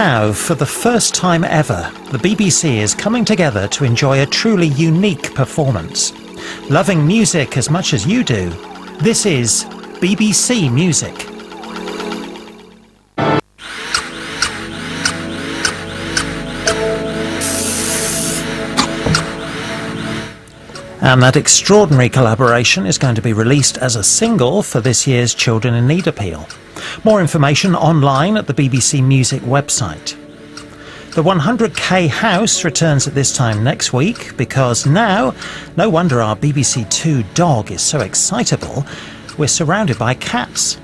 Now, for the first time ever, the BBC is coming together to enjoy a truly unique performance. Loving music as much as you do, this is BBC Music. And that extraordinary collaboration is going to be released as a single for this year's Children in Need appeal. More information online at the BBC Music website. The 100k house returns at this time next week because now, no wonder our BBC Two dog is so excitable, we're surrounded by cats.